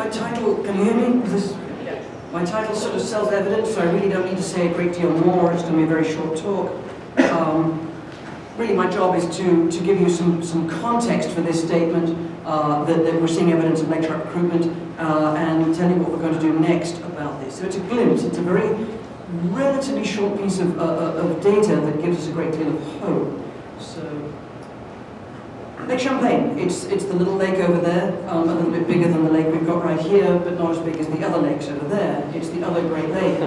my title, can you hear me? My title's sort of self-evident, so I really don't need to say a great deal more. It's going to be a very short talk. Really, my job is to give you some context for this statement, that we're seeing evidence of lake trout recruitment, and tell you what we're going to do next about this. So it's a glimpse. It's a very relatively short piece of data that gives us a great deal of hope. So, Lake Champlain, it's the little lake over there, a little bit bigger than the lake we've got right here, but not as big as the other lakes over there. It's the other Great Lake.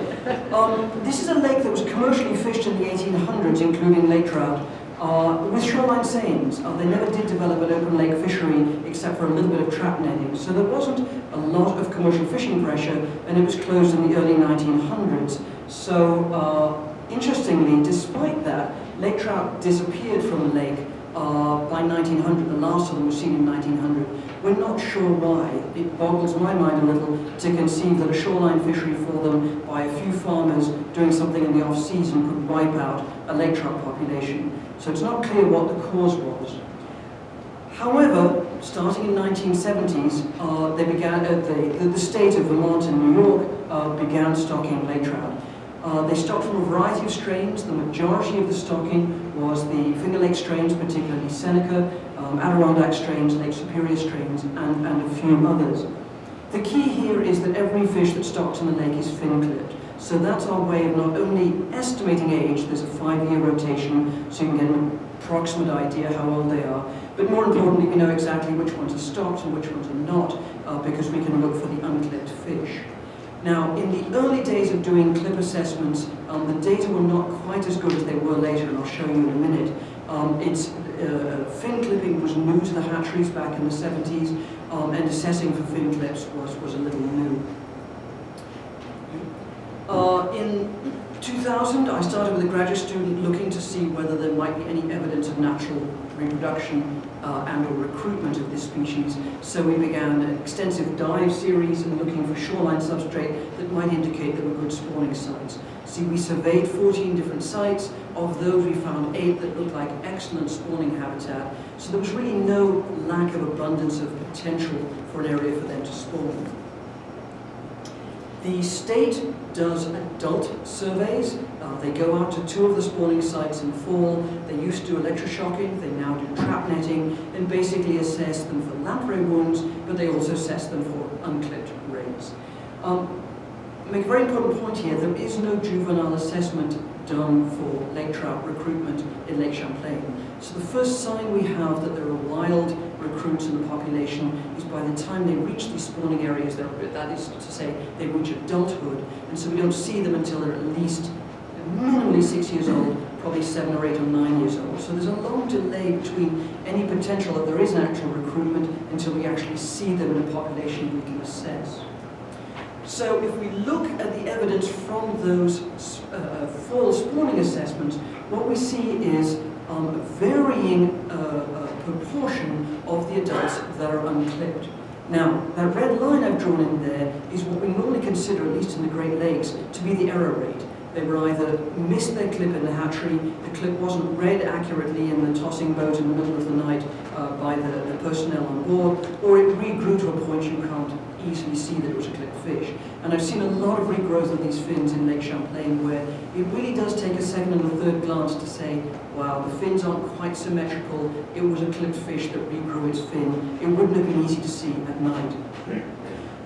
This is a lake that was commercially fished in the 1800s, including lake trout, with shoreline seines. They never did develop an open lake fishery except for a little bit of trap netting. So there wasn't a lot of commercial fishing pressure, and it was closed in the early 1900s. So, interestingly, despite that, lake trout disappeared from the lake by 1900. The last of them was seen in 1900. We're not sure why. It boggles my mind a little to conceive that a shoreline fishery for them by a few farmers doing something in the off-season could wipe out a lake trout population. So it's not clear what the cause was. However, starting in 1970s, they began the state of Vermont and New York began stocking lake trout. They stocked from a variety of strains. The majority of the stocking was the Finger Lake strains, particularly Seneca, Adirondack strains, Lake Superior strains, and a few others. The key here is that every fish that stocks in the lake is fin-clipped. So that's our way of not only estimating age, there's a 5-year rotation, so you can get an approximate idea how old they are, but more importantly, we know exactly which ones are stocked and which ones are not, because we can look for the unclipped fish. Now, in the early days of doing clip assessments, the data were not quite as good as they were later, and I'll show you in a minute. Fin clipping was new to the hatcheries back in the 70s, and assessing for fin clips was a little new. In 2000, I started with a graduate student looking to see whether there might be any evidence of natural reproduction and or recruitment of this species. So we began an extensive dive series and looking for shoreline substrate that might indicate there were good spawning sites. See, we surveyed 14 different sites. Of those, we found 8 that looked like excellent spawning habitat. So there was really no lack of abundance of potential for an area for them to spawn. The state does adult surveys. They go out to 2 of the spawning sites in fall. They used to do electroshocking. They now do trap netting and basically assess them for lamprey wounds, but they also assess them for unclipped rays. Make a very important point here. There is no juvenile assessment done for lake trout recruitment in Lake Champlain. So the first sign we have that there are wild recruits in the population is by the time they reach these spawning areas, that is to say, they reach adulthood, and so we don't see them until they're at least minimally 6 years old, probably 7 or 8 or 9 years old. So there's a long delay between any potential that there is an actual recruitment until we actually see them in a population we can assess. So if we look at the evidence from those fall spawning assessments, what we see is a varying proportion of the adults that are unclipped. Now, that red line I've drawn in there is what we normally consider, at least in the Great Lakes, to be the error rate. They were either missed their clip in the hatchery, the clip wasn't read accurately in the tossing boat in the middle of the night by the personnel on board, or it regrew to a point you can't easily see that it was a clipped fish. And I've seen a lot of regrowth of these fins in Lake Champlain where it really does take a second and a third glance to say, wow, the fins aren't quite symmetrical, it was a clipped fish that regrew its fin. It wouldn't have been easy to see at night.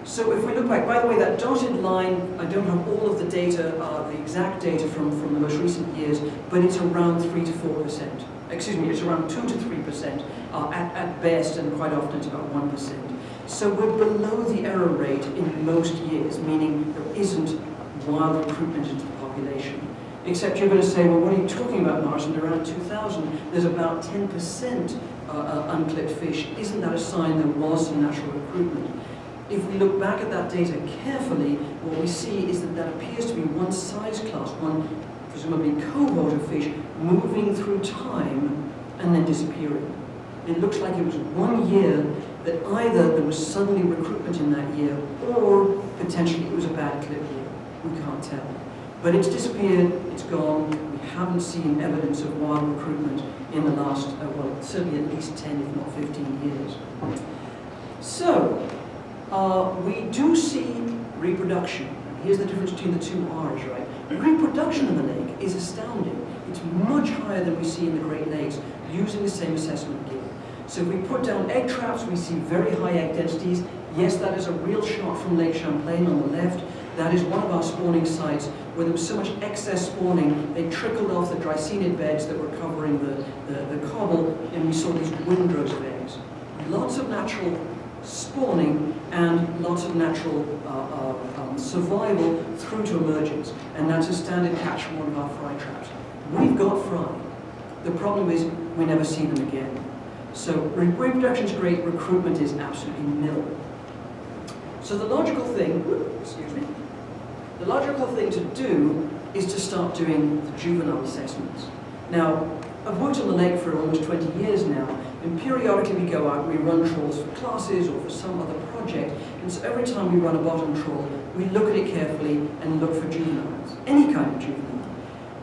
So if we look back, by the way, that dotted line, I don't have all of the data, the exact data from the most recent years, but it's around 3 to 4%. Excuse me, it's around 2 to 3% at best, and quite often it's about 1%. So we're below the error rate in most years, meaning there isn't wild recruitment into the population. Except you're going to say, well, what are you talking about, Marsden? Around 2000, there's about 10% unclipped fish. Isn't that a sign there was some natural recruitment? If we look back at that data carefully, what we see is that appears to be one size class, one presumably cohort of fish moving through time and then disappearing. It looks like it was 1 year that either there was suddenly recruitment in that year or potentially it was a bad clip year. We can't tell. But it's disappeared, it's gone. We haven't seen evidence of wild recruitment in the last, well, certainly at least 10, if not 15 years. So, we do see reproduction. Here's the difference between the two R's, right? Reproduction in the lake is astounding. It's much higher than we see in the Great Lakes using the same assessment gear. So if we put down egg traps, we see very high egg densities. Yes, that is a real shot from Lake Champlain on the left. That is one of our spawning sites where there was so much excess spawning, they trickled off the Dracaenid beds that were covering the cobble, and we saw these windrows of eggs. Lots of natural spawning and lots of natural survival through to emergence. And that's a standard catch from one of our fry traps. We've got fry. The problem is we never see them again. So reproduction is great, recruitment is absolutely nil. So the logical thing, the logical thing to do is to start doing the juvenile assessments. Now, I've worked on the lake for almost 20 years now, and periodically we go out and we run trawls for classes or for some other project, and so every time we run a bottom trawl, we look at it carefully and look for juveniles, any kind of juvenile.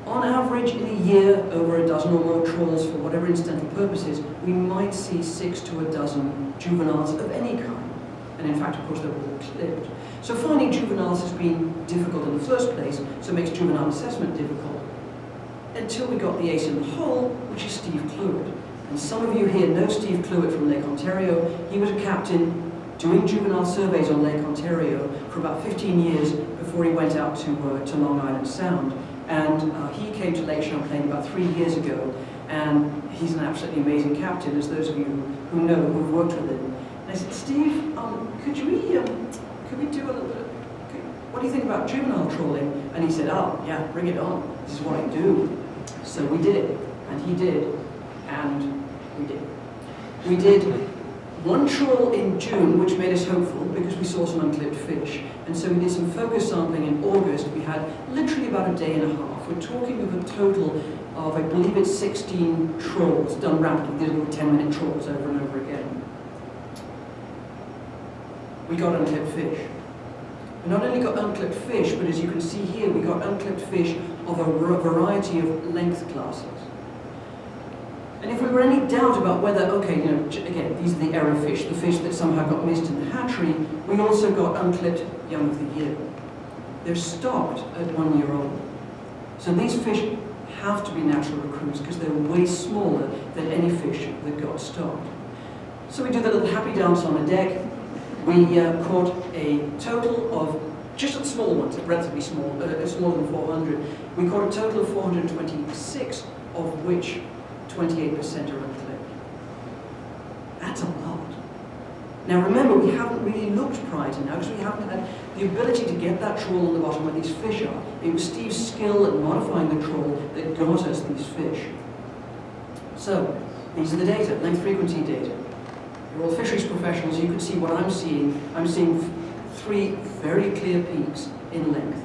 On average, in a year, over a dozen or more trawls for whatever incidental purposes, we might see 6 to a dozen juveniles of any kind. And in fact, of course, they're all clipped. So finding juveniles has been difficult in the first place, so it makes juvenile assessment difficult. Until we got the ace in the hole, which is Steve Clewitt. And some of you here know Steve Clewitt from Lake Ontario. He was a captain doing juvenile surveys on Lake Ontario for about 15 years before he went out to Long Island Sound. And he came to Lake Champlain about 3 years ago, and he's an absolutely amazing captain, as those of you who know, who've worked with him. And I said, Steve, could we do a little bit what do you think about juvenile trawling? And he said, oh, yeah, bring it on. This is what I do. So we did, and he did, and we did. We did one trawl in June, which made us hopeful because we saw some unclipped fish. And so we did some focus sampling in August. We had literally about a day and a half. We're talking of a total of, I believe it's 16 trawls done rapidly. These little 10-minute trawls over and over again. We got unclipped fish. We not only got unclipped fish, but as you can see here, we got unclipped fish of a variety of length classes. And if we were any doubt about whether, okay, you know, again, these are the error fish, the fish that somehow got missed in the hatchery, we also got unclipped young of the year. They're stocked at 1 year old. So these fish have to be natural recruits because they're way smaller than any fish that got stocked. So we do the little happy dance on the deck. We caught a total of, just the small ones, relatively small, smaller than 400, we caught a total of 426, of which 28% are unclipped. That's a lot. Now remember, we haven't really looked prior to now because we haven't had the ability to get that trawl on the bottom where these fish are. It was Steve's skill at modifying the trawl that got us these fish. So, these are the data, length frequency data. You're all fisheries professionals, you can see what I'm seeing. I'm seeing 3 very clear peaks in length.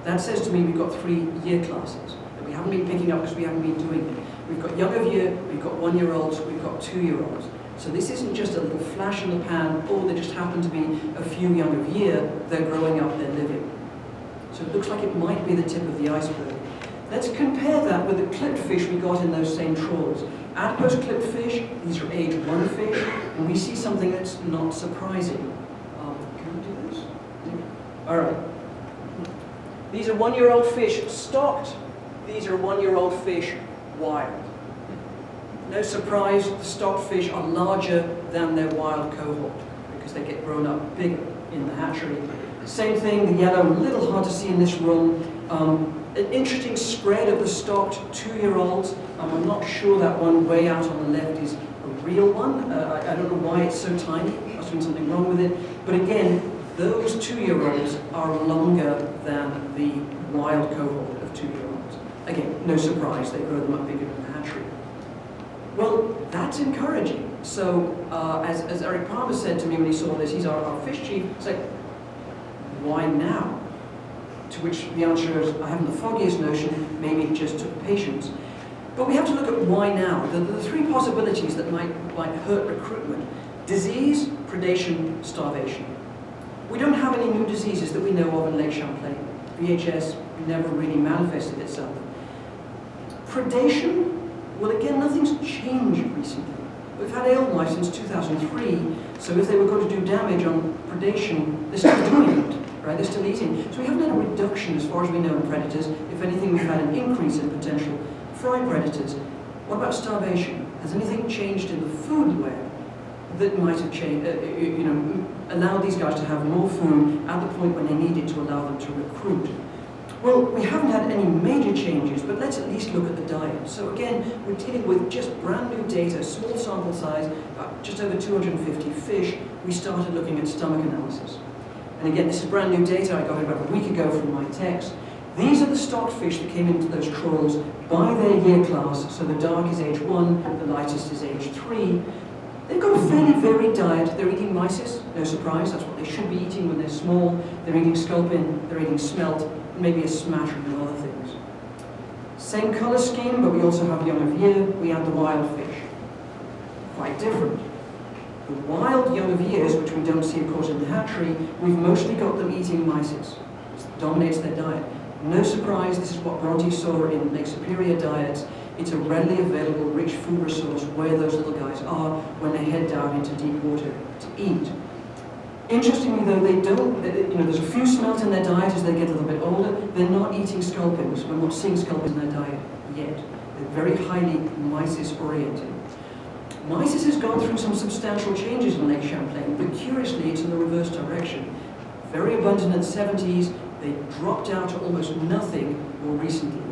That says to me we've got 3 year classes that we haven't been picking up because we haven't been doing it. We've got young of year, we've got 1 year olds, we've got 2 year olds. So this isn't just a little flash in the pan, or there just happen to be a few young of year, they're growing up, they're living. So it looks like it might be the tip of the iceberg. Let's compare that with the clipped fish we got in those same trawls. Adipose clipped fish, these are age 1 fish, and we see something that's not surprising. Can we do this? All right. These are 1 year old fish stocked. These are 1 year old fish wild. No surprise, the stocked fish are larger than their wild cohort because they get grown up bigger in the hatchery. Same thing, the yellow, a little hard to see in this room. An interesting spread of the stocked 2 year olds. I'm not sure that one way out on the left is a real one. I don't know why it's so tiny. There must have been something wrong with it. But again, those 2 year olds are longer than the wild cohort of 2 year olds. Again, no surprise, they grow them up bigger in the hatchery. Well, that's encouraging. So, as Eric Palmer said to me when he saw this, he's our fish chief, it's like, why now? To which the answer is, I haven't the foggiest notion, maybe it just took patience. But we have to look at why now. There are 3 possibilities that might hurt recruitment. Disease, predation, starvation. We don't have any new diseases that we know of in Lake Champlain. VHS never really manifested itself. Predation, well again, nothing's changed recently. We've had ale mice since 2003, so if they were going to do damage on predation, they're still doing it, right? They're still eating. So we haven't had a reduction as far as we know in predators. If anything, we've had an increase in potential fry predators. What about starvation? Has anything changed in the food web that might have changed, allowed these guys to have more food at the point when they need it to allow them to recruit? Well, we haven't had any major changes, but let's at least look at the diet. So again, we're dealing with just brand new data, small sample size, just over 250 fish. We started looking at stomach analysis. And again, this is brand new data. I got it about a week ago from my text. These are the stocked fish that came into those trawls by their year class. So the dark is age 1, the lightest is age 3. They've got a fairly varied diet. They're eating mysis, no surprise, that's what they should be eating when they're small. They're eating sculpin, they're eating smelt, and maybe a smattering of other things. Same colour scheme, but we also have young of year. We add the wild fish. Quite different. The wild young of years, which we don't see, of course, in the hatchery, we've mostly got them eating mysis. It dominates their diet. No surprise, this is what Bronte saw in Lake Superior diets. It's a readily available, rich food resource where those little guys are when they head down into deep water to eat. Interestingly, though, they don't, there's a few smelt in their diet as they get a little bit older. They're not eating sculpins. We're not seeing sculpins in their diet yet. They're very highly mysis-oriented. Mysis has gone through some substantial changes in Lake Champlain, but curiously, it's in the reverse direction. Very abundant in the 70s, they dropped down to almost nothing more recently.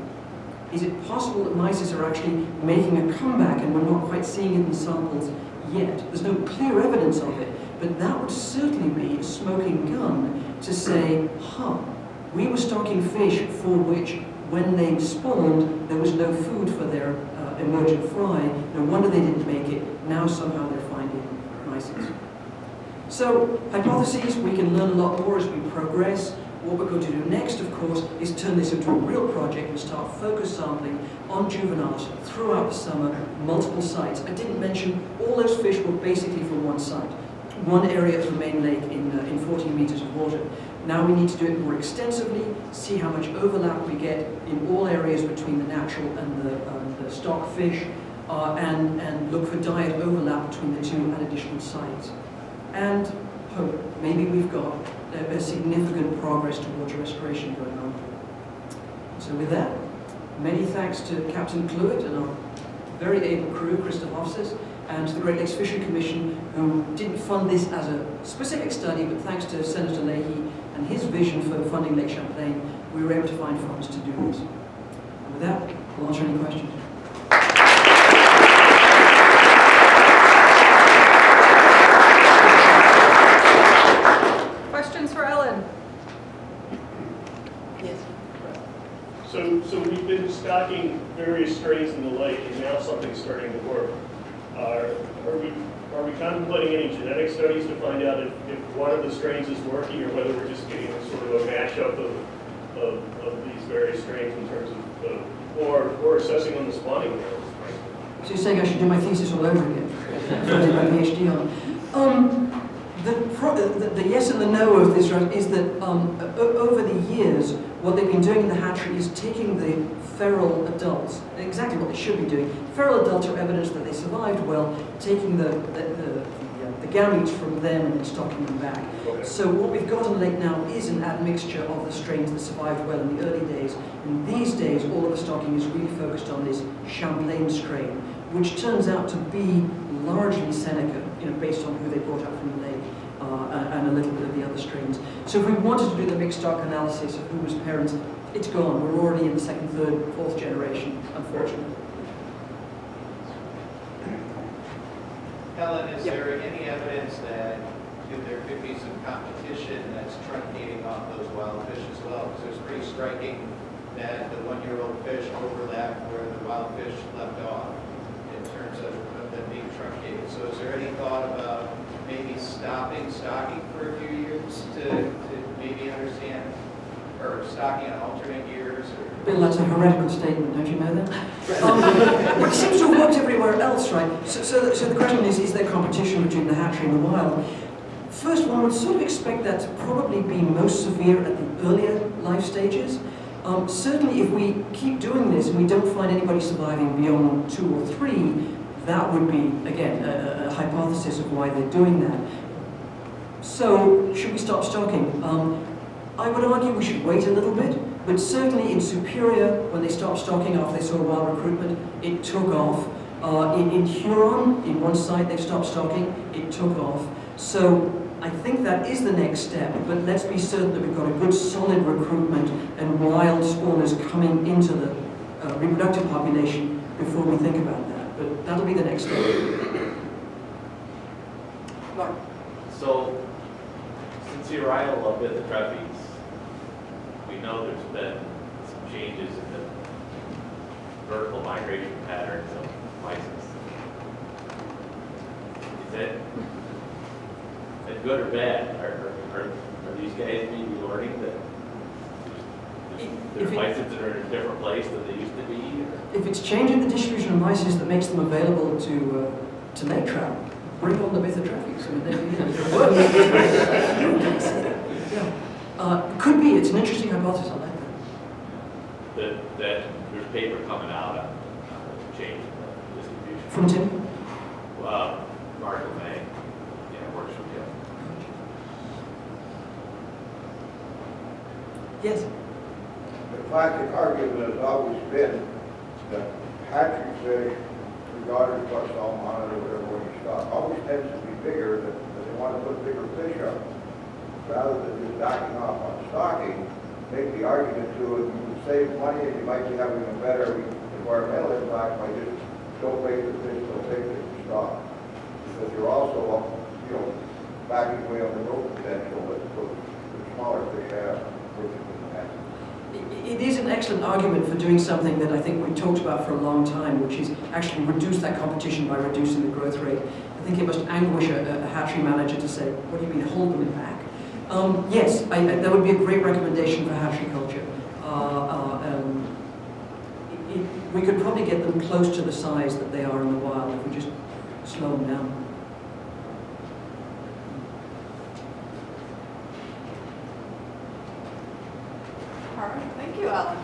Is it possible that mysis are actually making a comeback and we're not quite seeing it in samples yet? There's no clear evidence of it, but that would certainly be a smoking gun to say, we were stocking fish for which, when they spawned, there was no food for their emergent fry. No wonder they didn't make it. Now somehow they're finding mysis. So, hypotheses, we can learn a lot more as we progress. What we're going to do next, of course, is turn this into a real project and start focus sampling on juveniles throughout the summer, multiple sites. I didn't mention all those fish were basically from one site, one area of the main lake in 14 meters of water. Now we need to do it more extensively, see how much overlap we get in all areas between the natural and the stock fish, and look for diet overlap between the two at additional sites. And hope maybe we've got a significant progress towards restoration going on. So with that, many thanks to Captain Cluett and our very able crew, Krista Hofsis, and to the Great Lakes Fishery Commission, who didn't fund this as a specific study, but thanks to Senator Leahy and his vision for funding Lake Champlain, we were able to find funds to do this. And with that, we'll answer any questions. So we've been stocking various strains in the lake, and now something's starting to work. Are we contemplating any genetic studies to find out if one of the strains is working, or whether we're just getting sort of a mashup of these various strains in terms of, or assessing on the spawning grounds? So you're saying I should do my thesis all over again? That's what I did my PhD on. The yes and the no of this is that over the years, what they've been doing in the hatchery is taking the feral adults, exactly what they should be doing. Feral adults are evidence that they survived well, taking the gametes from them and stocking them back. Okay. So what we've got in the lake now is an admixture of the strains that survived well in the early days. And these days, all of the stocking is really focused on this Champlain strain, which turns out to be largely Seneca, based on who they brought up from the lake. And a little bit of the other strains. So if we wanted to do the mixed stock analysis of who was parents, it's gone. We're already in the second, third, fourth generation, unfortunately. Helen, is there any evidence that there could be some competition that's truncating off those wild fish as well? Because it's pretty striking that the one-year-old fish overlapped where the wild fish left off in terms of them being truncated. So is there any thought about maybe stopping stocking for a few years to maybe understand, or stocking on alternate years? Bill, that's a heretical statement, don't you know that? It seems to have worked everywhere else, right? So the question is there competition between the hatchery and the wild? First, one would sort of expect that to probably be most severe at the earlier life stages. Certainly if we keep doing this and we don't find anybody surviving beyond 2 or 3, That would be, again, a hypothesis of why they're doing that. So, should we stop stocking? I would argue we should wait a little bit, but certainly in Superior, when they stopped stocking after they saw wild recruitment, it took off. In Huron, in one site they've stopped stocking, it took off. So I think that is the next step, but let's be certain that we've got a good solid recruitment and wild spawners coming into the reproductive population before we think about that. But that'll be the next step. Mark. So, since you ride a little bit the trapeze, we know there's been some changes in the vertical migration patterns of mice. Is that good or bad? Are these guys maybe learning that there's mice that are in a different place than they used to be? Or? If it's changing the distribution of mice that makes them available to lake trout, bring on the Bethotrophes. I mean, they work. Yeah. Could be. It's an interesting hypothesis. I like that. That there's paper coming out on the change in the distribution. From Tim? Mark LeMay, works with you. Yes. The classic argument has always been that hatchery fish, regardless of what salmonid or whatever when you stock, always tends to be bigger, that they want to put bigger fish up. Rather than just backing off on stocking, make the argument to it, you would save money and you might be having a better environmental impact by just don't make the fish so big that you stock. Because you're also, backing away on the growth potential that the smaller fish have. It is an excellent argument for doing something that I think we've talked about for a long time, which is actually reduce that competition by reducing the growth rate. I think it must anguish a hatchery manager to say, what do you mean, hold them back? Yes, that would be a great recommendation for hatchery culture. We could probably get them close to the size that they are in the wild if we just slow them down. All right, thank you, Alan.